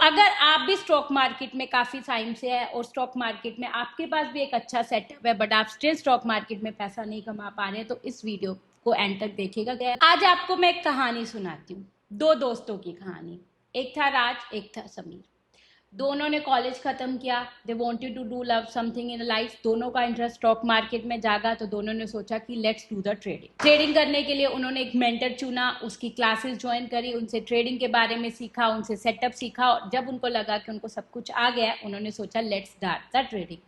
अगर आप भी स्टॉक मार्केट में काफी टाइम से है और स्टॉक मार्केट में आपके पास भी एक अच्छा सेटअप है बट आप स्टिल स्टॉक मार्केट में पैसा नहीं कमा पा रहे हैं तो इस वीडियो को एंड तक देखिएगा। आज आपको मैं एक कहानी सुनाती हूँ, दो दोस्तों की कहानी। एक था राज, एक था समीर। दोनों ने कॉलेज खत्म किया। They wanted to do love something in life. दोनों का इंटरेस्ट स्टॉक मार्केट में जागा तो दोनों ने सोचा कि लेट्स डू द ट्रेडिंग करने के लिए उन्होंने एक मेंटर चुना, उसकी क्लासेस ज्वाइन करी, उनसे ट्रेडिंग के बारे में सीखा, उनसे सेटअप सीखा और जब उनको लगा कि उनको सब कुछ आ गया उन्होंने सोचा लेट्स स्टार्ट द ट्रेडिंग।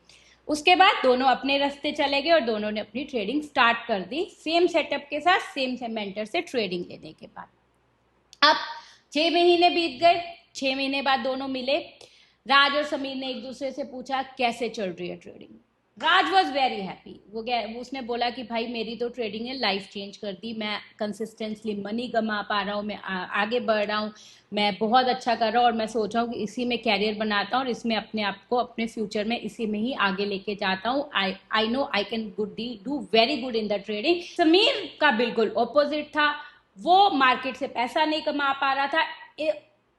उसके बाद दोनों अपने रास्ते चले गए और दोनों ने अपनी ट्रेडिंग स्टार्ट कर दी, सेम सेटअप के साथ, सेम से मेंटर से ट्रेडिंग लेने के बाद। अब 6 महीने बीत गए। 6 महीने बाद दोनों मिले। राज और समीर ने एक दूसरे से पूछा कैसे चल रही है trading. Raj was very happy. उसने बोला कि भाई मेरी तो ट्रेडिंग ने लाइफ चेंज कर दी, मैं कंसिस्टेंटली मनी कमा पा रहा हूँ, मैं आगे बढ़ रहा हूँ, मैं बहुत अच्छा कर रहा हूँ और मैं सोच रहा हूँ कि इसी में कैरियर बनाता हूँ और इसमें अपने आप को अपने फ्यूचर में इसी में ही आगे लेके जाता हूँ। I know I can do very good in the trading. Sameer का बिल्कुल ऑपोजिट था। वो मार्केट से पैसा नहीं कमा पा रहा था।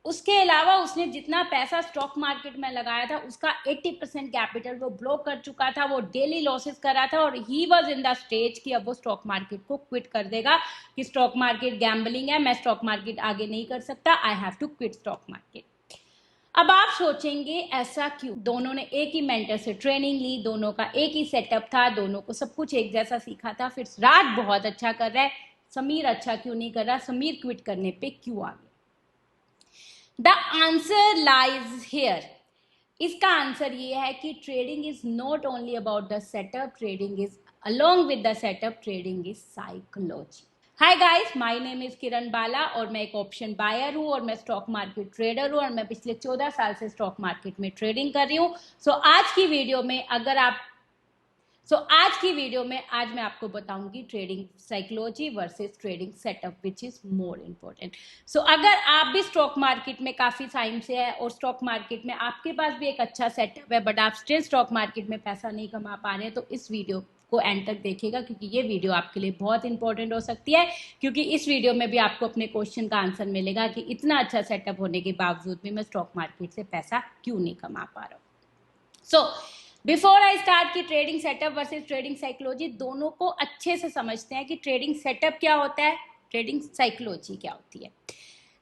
उसके अलावा उसने जितना पैसा स्टॉक मार्केट में लगाया था उसका 80% कैपिटल वो ब्लॉक कर चुका था, वो डेली लॉसेस कर रहा था और he was in the stage कि अब वो स्टॉक मार्केट को क्विट कर देगा कि स्टॉक मार्केट गैम्बलिंग है, मैं स्टॉक मार्केट आगे नहीं कर सकता, I have to quit stock market. अब आप सोचेंगे ऐसा क्यों? दोनों ने एक ही मेंटर से ट्रेनिंग ली, दोनों का एक ही सेटअप था, दोनों को सब कुछ एक जैसा सीखा था। फिर राज बहुत अच्छा कर रहा है, समीर अच्छा क्यों नहीं कर रहा? समीर क्विट करने पे क्यों आ गया? The answer lies here. इसका आंसर ये है कि trading is not only about the setup, trading is along with the setup, trading is psychology. Hi guys, my name is Kiran Bala और मैं एक ऑप्शन बायर हूँ और मैं स्टॉक मार्केट ट्रेडर हूँ और मैं पिछले 14 साल से स्टॉक मार्केट में ट्रेडिंग कर रही हूँ। आज की वीडियो में आज मैं आपको बताऊंगी trading psychology versus trading setup which is more important. अगर आप भी स्टॉक मार्केट में काफी टाइम से है और स्टॉक मार्केट में आपके पास भी एक अच्छा सेटअप है बट आप स्टिल स्टॉक मार्केट में पैसा नहीं कमा पा रहे हैं तो इस वीडियो को एंड तक देखिएगा क्योंकि ये वीडियो आपके लिए बहुत इंपॉर्टेंट हो सकती है, क्योंकि इस वीडियो में भी आपको अपने क्वेश्चन का आंसर मिलेगा कि इतना अच्छा सेटअप होने के बावजूद भी मैं स्टॉक मार्केट से पैसा क्यों नहीं कमा पा रहा हूँ। बिफोर आई स्टार्ट की trading setup versus trading psychology, दोनों को अच्छे से समझते हैं कि ट्रेडिंग सेटअप क्या होता है, ट्रेडिंग साइकोलॉजी क्या होती है।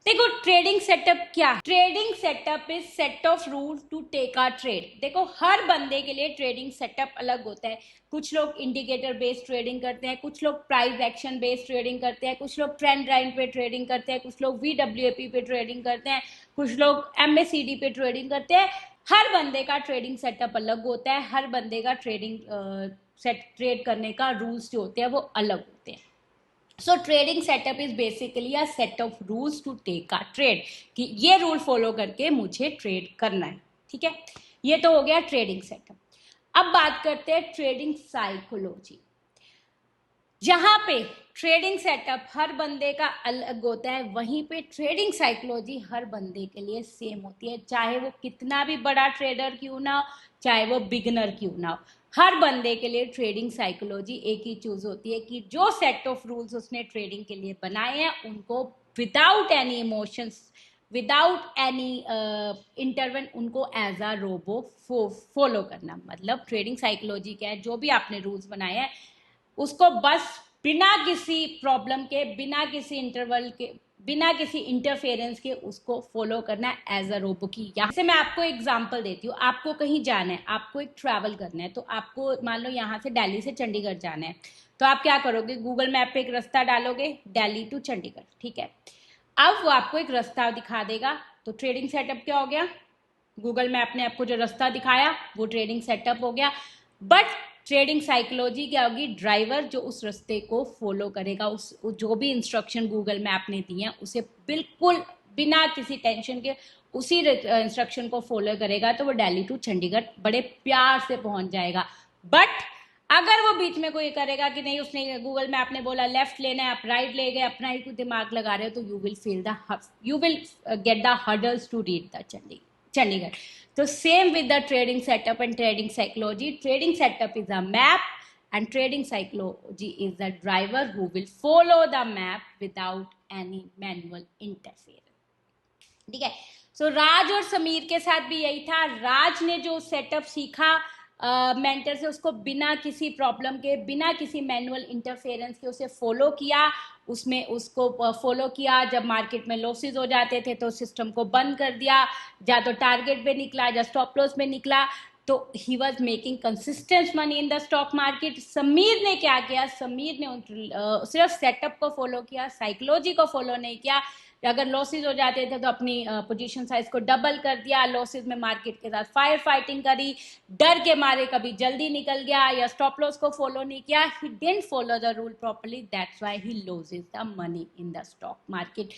देखो ट्रेडिंग सेटअप क्या है? Trading setup is set of rules to take a trade. देखो हर बंदे के लिए ट्रेडिंग सेटअप अलग होता है। कुछ लोग इंडिकेटर बेस्ड ट्रेडिंग करते हैं, कुछ लोग प्राइस एक्शन बेस्ड ट्रेडिंग करते हैं, कुछ लोग ट्रेंड लाइन पे ट्रेडिंग करते हैं, कुछ लोग VWAP पे ट्रेडिंग करते हैं, कुछ लोग MACD पे ट्रेडिंग करते हैं। हर बंदे का ट्रेडिंग सेटअप अलग होता है, हर बंदे का ट्रेड करने का रूल्स जो होते हैं वो अलग होते हैं। सो trading setup is basically a set of rules to take a trade, कि ये रूल फॉलो करके मुझे ट्रेड करना है। ठीक है, ये तो हो गया ट्रेडिंग सेटअप। अब बात करते हैं ट्रेडिंग साइकोलॉजी। जहां पे ट्रेडिंग सेटअप हर बंदे का अलग होता है, वहीं पे ट्रेडिंग साइकोलॉजी हर बंदे के लिए सेम होती है, चाहे वो कितना भी बड़ा ट्रेडर क्यों ना हो, चाहे वो बिगनर क्यों ना हो। हर बंदे के लिए ट्रेडिंग साइकोलॉजी एक ही चीज होती है कि जो सेट ऑफ रूल्स उसने ट्रेडिंग के लिए बनाए हैं उनको without any emotions, without any intervent उनको एज अ रोबो फॉलो करना। मतलब ट्रेडिंग साइकोलॉजी क्या है? जो भी आपने रूल्स बनाए हैं उसको बस बिना किसी प्रॉब्लम के, बिना किसी इंटरवल के, बिना किसी इंटरफेरेंस के उसको फॉलो करना है एज अ रोबो की। यहाँ से मैं आपको एग्जांपल देती हूँ। आपको कहीं जाना है, आपको एक ट्रैवल करना है, तो आपको मान लो यहाँ से दिल्ली से चंडीगढ़ जाना है, तो आप क्या करोगे? गूगल मैप पे एक रास्ता डालोगे, दिल्ली टू चंडीगढ़। ठीक है, अब वो आपको एक रास्ता दिखा देगा, तो ट्रेडिंग सेटअप क्या हो गया? गूगल मैप ने आपको जो रास्ता दिखाया वो ट्रेडिंग सेटअप हो गया। बट ट्रेडिंग साइकोलॉजी क्या होगी? ड्राइवर जो उस रास्ते को फॉलो करेगा, उस जो भी इंस्ट्रक्शन गूगल मैप ने दी है उसे बिल्कुल बिना किसी टेंशन के उसी इंस्ट्रक्शन को फॉलो करेगा, तो वो दिल्ली टू चंडीगढ़ बड़े प्यार से पहुंच जाएगा। बट अगर वो बीच में कोई करेगा कि नहीं, उसने गूगल मैप ने बोला लेफ्ट लेना है, आप राइट ले गए, अपना ही कुछ दिमाग लगा रहे हो, तो you will get the hurdles to reach the Chandigarh. So same with the trading setup and trading psychology. Trading setup is a map and trading psychology is the driver who will follow the map without any manual interference. ठीक है, सो राज और समीर के साथ भी यही था। राज ने जो सेटअप सीखा मेंटर से, उसको बिना किसी प्रॉब्लम के, बिना किसी मैनुअल इंटरफेरेंस के उसे फॉलो किया, उसमें उसको फॉलो किया। जब मार्केट में लॉसेस हो जाते थे तो सिस्टम को बंद कर दिया, या तो टारगेट पे निकला या स्टॉप लॉस में निकला, तो he was making consistent money in the stock market. Sameer ने क्या किया, समीर ने सिर्फ सेटअप को फॉलो किया, साइकोलॉजी को फॉलो नहीं किया। अगर लॉसेज हो जाते थे तो अपनी पोजीशन साइज को डबल कर दिया, लॉसेज में मार्केट के साथ फायर फाइटिंग करी, डर के मारे कभी जल्दी निकल गया, या स्टॉप लॉस को फॉलो नहीं किया। He didn't follow the rule properly, that's why he loses the money in the stock market.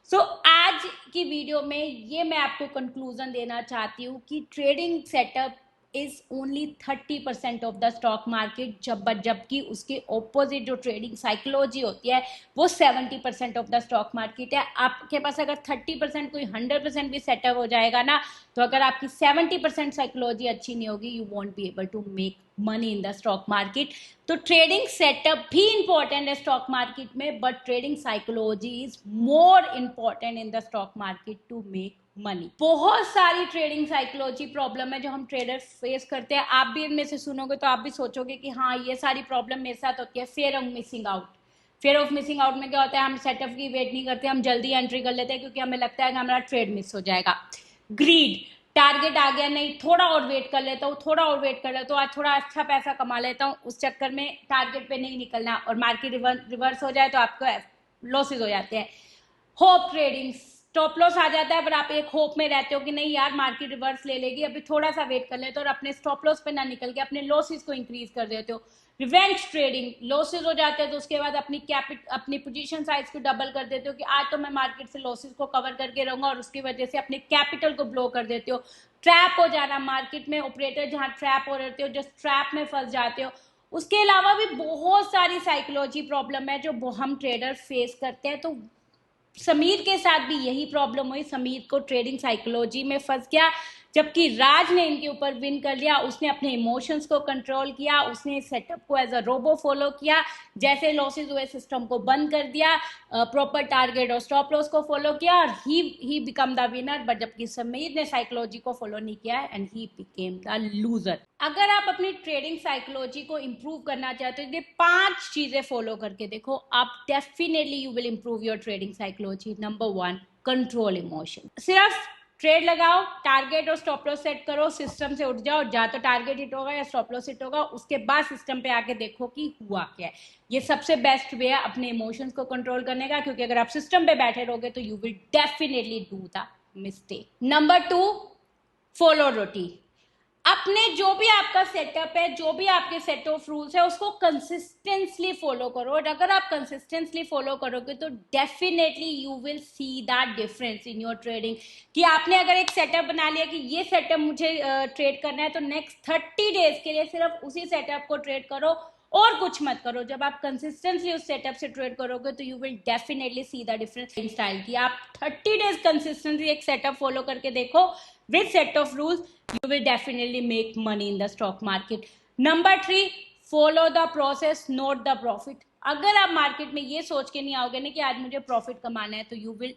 So आज की वीडियो में ये मैं आपको कंक्लूजन देना चाहती हूँ कि trading setup is only 30% of the stock market, जबकि उसके ऑपोजिट जो ट्रेडिंग साइकोलॉजी होती है वो 70% ऑफ द स्टॉक मार्केट है। आपके पास अगर 30% कोई 100% भी सेटअप हो जाएगा ना, तो अगर आपकी 70% साइकोलॉजी अच्छी नहीं होगी, you won't be able to make money in the stock market. तो ट्रेडिंग सेटअप भी इंपॉर्टेंट है स्टॉक मार्केट में, but trading psychology is more important in the stock market to make money. बहुत सारी ट्रेडिंग साइकोलॉजी प्रॉब्लम है जो हम trader face करते हैं। आप भी इनमें से सुनोगे तो आप भी सोचोगे कि हाँ, ये सारी प्रॉब्लम मेरे साथ होती है। Fear of missing out. Fear of missing out में क्या होता है, हम सेटअप की वेट नहीं करते, हम जल्दी एंट्री कर लेते हैं क्योंकि हमें लगता है कि हमारा ट्रेड मिस हो जाएगा। ग्रीड, टारगेट आ गया, नहीं थोड़ा और वेट कर लेता हूँ, थोड़ा और वेट कर लेता हूँ, आज थोड़ा अच्छा पैसा कमा लेता हूँ, उस चक्कर में टारगेट पे नहीं निकलना और मार्केट रिवर्स हो जाए तो आपको लॉसेज हो जाते हैं। होप ट्रेडिंग, स्टॉप लॉस आ जाता है पर आप एक होप में रहते हो कि नहीं यार मार्केट रिवर्स ले लेगी, अभी थोड़ा सा वेट कर लेते हो, और अपने स्टॉप लॉस पे ना निकल के अपने लॉसेस को इंक्रीज कर देते हो। रिवेंज ट्रेडिंग, लॉसेस हो जाते हैं तो उसके बाद अपनी पोजीशन साइज को डबल कर देते हो कि आज तो मैं मार्केट से लॉसेस को कवर करके रहूंगा, और उसकी वजह से अपने कैपिटल को ब्लो कर देते हो। ट्रैप हो जाना, मार्केट में ऑपरेटर जहां ट्रैप हो रहते हो, जो ट्रैप में फंस जाते हो। उसके अलावा भी बहुत सारी साइकोलॉजी प्रॉब्लम है जो हम ट्रेडर फेस करते हैं। तो समीर के साथ भी यही प्रॉब्लम हुई, समीर को ट्रेडिंग साइकोलॉजी में फंस गया, जबकि राज ने इनके ऊपर विन कर लिया। उसने अपने इमोशंस को कंट्रोल किया, उसने सेटअप को एज अ रोबो फॉलो किया, जैसे लॉसेज हुए सिस्टम को बंद कर दिया, प्रॉपर टारगेट और स्टॉप लॉस को फॉलो किया, और he become the winner. But जबकि समीर ने साइकोलॉजी को फॉलो नहीं किया and he became the loser. अगर आप अपनी ट्रेडिंग साइकोलॉजी को इंप्रूव करना चाहते हो तो ये 5 चीजें फॉलो करके देखो, आप definitely you will improve your trading psychology. Number 1, control emotion. सिर्फ ट्रेड लगाओ, टारगेट और स्टॉप लॉस सेट करो, सिस्टम से उठ जाओ, या तो टारगेट हिट होगा या स्टॉप लॉस हिट होगा, उसके बाद सिस्टम पे आके देखो कि हुआ क्या है। ये सबसे बेस्ट वे है अपने इमोशंस को कंट्रोल करने का, क्योंकि अगर आप सिस्टम पे बैठे रहोगे तो you will definitely do the mistake. Number 2, follow routine. अपने जो भी आपका सेटअप है, जो भी आपके सेट ऑफ रूल्स है, उसको कंसिस्टेंटली फॉलो करो, और अगर आप कंसिस्टेंटली फॉलो करोगे तो definitely you will see that difference in your trading. कि आपने अगर एक सेटअप बना लिया कि ये सेटअप मुझे ट्रेड करना है, तो नेक्स्ट 30 डेज के लिए सिर्फ उसी सेटअप को ट्रेड करो और कुछ मत करो। जब आप कंसिस्टेंटली उस सेटअप से ट्रेड करोगे तो you will definitely see the difference in style. की आप 30 डेज कंसिस्टेंटली एक सेटअप फॉलो करके देखो with set of rules, you will definitely make money in the stock market. Number 3, follow the process, not the profit. अगर आप market में ये सोच के नहीं आओगे ना कि आज मुझे प्रॉफिट कमाना है, तो you will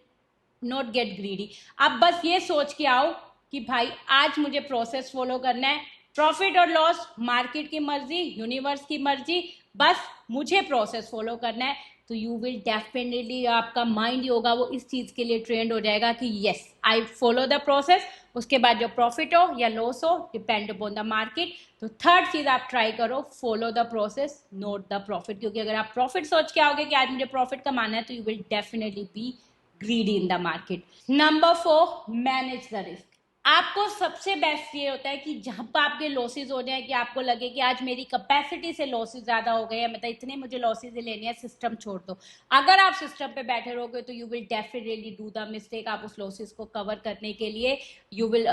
not gate greedy. आप बस ये सोच के आओ कि भाई आज मुझे प्रोसेस फॉलो करना है, प्रॉफिट और लॉस मार्केट की मर्जी, यूनिवर्स की मर्जी, बस मुझे प्रोसेस फॉलो करना है, तो यू विल डेफिनेटली, आपका माइंड ही होगा वो इस चीज के लिए ट्रेंड हो जाएगा कि yes I follow the process. उसके बाद जो प्रॉफिट हो या लॉस हो, डिपेंड अपॉन द मार्केट। तो थर्ड चीज आप ट्राई करो, follow the process note the profit, क्योंकि अगर आप प्रॉफिट सोच के आओगे कि आज मुझे प्रॉफिट कमाना है, तो you will definitely be greedy in the market. Number 4, manage the risk. आपको सबसे बेस्ट ये होता है कि जहां पर आपके लॉसेज हो जाए, कि आपको लगे कि आज मेरी कैपेसिटी से लॉसेज ज्यादा हो गए, मतलब इतने मुझे लॉसेज लेने हैं, सिस्टम छोड़ दो। अगर आप सिस्टम पे बैठे रहोगे तो you will definitely do the mistake. आप उस लॉसेज को कवर करने के लिए you will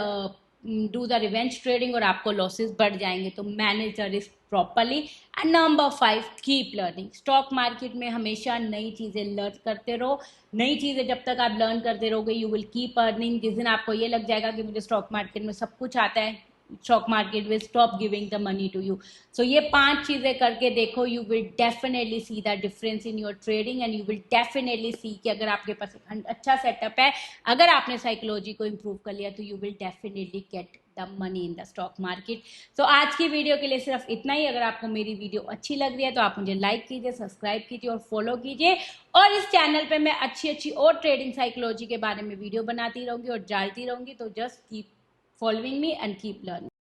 do the revenge trading और आपको लॉसेस बढ़ जाएंगे। तो manage the risk properly. And number 5, keep learning. Stock market में हमेशा नई चीजें लर्न करते रहो। नई चीजें जब तक आप लर्न करते रहोगे, यू विल कीप अर्निंग। जिस दिन आपको ये लग जाएगा कि मुझे स्टॉक मार्केट में सब कुछ आता है, stock market will stop giving the money to you. So ये 5 चीजें करके देखो, you will definitely see the difference in your trading and you will definitely see कि अगर आपके पास अच्छा सेटअप है, अगर आपने साइकोलॉजी को इम्प्रूव कर लिया, तो you will definitely get the money in the stock market. So आज की वीडियो के लिए सिर्फ इतना ही. अगर आपको मेरी वीडियो अच्छी लग रही है तो आप मुझे लाइक कीजिए, सब्सक्राइब कीजिए और फॉलो कीजिए. और इस चैनल पे मैं अच्छी और ट्रेडिंग साइकोलॉजी के बारे में वीडियो बनाती रहूंगी और डालती रहूंगी. तो just keep following me and keep learning.